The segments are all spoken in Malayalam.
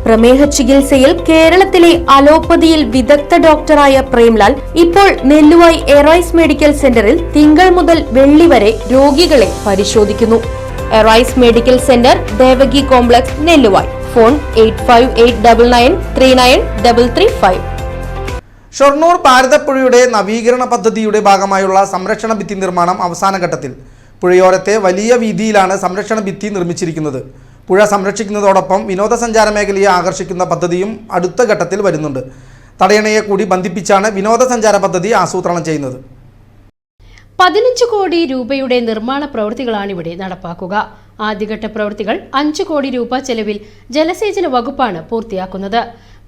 പ്രമേഹ ചികിത്സയിൽ കേരളത്തിലെ അലോപ്പതിയിൽ വിദഗ്ധ ഡോക്ടറായ പ്രേംലാൽ ഇപ്പോൾ നെല്ലുവായി എറൈസ് മെഡിക്കൽ സെന്ററിൽ തിങ്കൾ മുതൽ വെള്ളി വരെ രോഗികളെ പരിശോധിക്കുന്നു. Arise medical centre, Devaki complex, Nelluvayi. Phone 8589393335. Shoranur ഭാരതപ്പുഴയുടെ നവീകരണ പദ്ധതിയുടെ ഭാഗമായുള്ള സംരക്ഷണ ഭിത്തി നിർമ്മാണം അവസാന ഘട്ടത്തിൽ. പുഴയോരത്തെ വലിയ വീതിയിലാണ് സംരക്ഷണ ഭിത്തി നിർമ്മിച്ചിരിക്കുന്നത്. പുഴ സംരക്ഷിക്കുന്നതോടൊപ്പം വിനോദസഞ്ചാര മേഖലയെ ആകർഷിക്കുന്ന പദ്ധതിയും അടുത്ത ഘട്ടത്തിൽ വരുന്നുണ്ട്. തടയണയെ കൂടി ബന്ധിപ്പിച്ചാണ് വിനോദസഞ്ചാര പദ്ധതി ആസൂത്രണം ചെയ്യുന്നത്. 15 കോടി രൂപയുടെ നിർമ്മാണ പ്രവൃത്തികളാണ് ഇവിടെ നടപ്പാക്കുക. ആദ്യഘട്ട പ്രവൃത്തികൾ 5 കോടി രൂപ ചെലവിൽ ജലസേചന വകുപ്പാണ് പൂർത്തിയാക്കുന്നത്.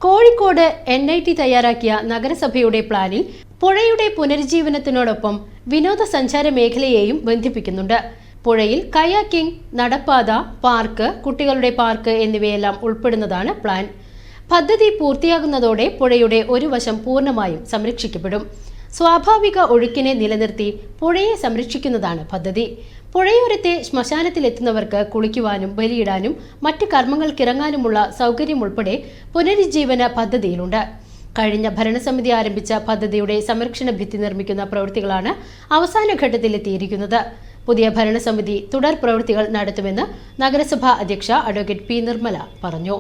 കോഴിക്കോട് NIT തയ്യാറാക്കിയ നഗരസഭയുടെ പ്ലാനിൽ പുഴയുടെ പുനരുജ്ജീവനത്തിനോടൊപ്പം വിനോദസഞ്ചാര മേഖലയെയും ബന്ധിപ്പിക്കുന്നുണ്ട്. പുഴയിൽ കയാക്കിംഗ്, നടപ്പാത, പാർക്ക്, കുട്ടികളുടെ പാർക്ക് എന്നിവയെല്ലാം ഉൾപ്പെടുന്നതാണ് പ്ലാൻ. പദ്ധതി പൂർത്തിയാകുന്നതോടെ പുഴയുടെ ഒരു വശം പൂർണ്ണമായും സംരക്ഷിക്കപ്പെടും. സ്വാഭാവിക ഒഴുക്കിനെ നിലനിർത്തി പുഴയെ സംരക്ഷിക്കുന്നതാണ് പദ്ധതി. പുഴയോരത്തെ ശ്മശാനത്തിലെത്തുന്നവർക്ക് കുളിക്കുവാനും ബലിയിടാനും മറ്റ് കർമ്മങ്ങൾക്കിറങ്ങാനുമുള്ള സൗകര്യം ഉൾപ്പെടെ പുനരുജ്ജീവന പദ്ധതിയിലുണ്ട്. കഴിഞ്ഞ ഭരണസമിതി ആരംഭിച്ച പദ്ധതിയുടെ സംരക്ഷണ ഭിത്തി നിർമ്മിക്കുന്ന പ്രവൃത്തികളാണ് അവസാന ഘട്ടത്തിലെത്തിയിരിക്കുന്നത്. പുതിയ ഭരണസമിതി തുടർ പ്രവൃത്തികൾ നടത്തുമെന്ന് നഗരസഭാ അധ്യക്ഷ അഡ്വക്കേറ്റ് P. നിർമ്മല പറഞ്ഞു.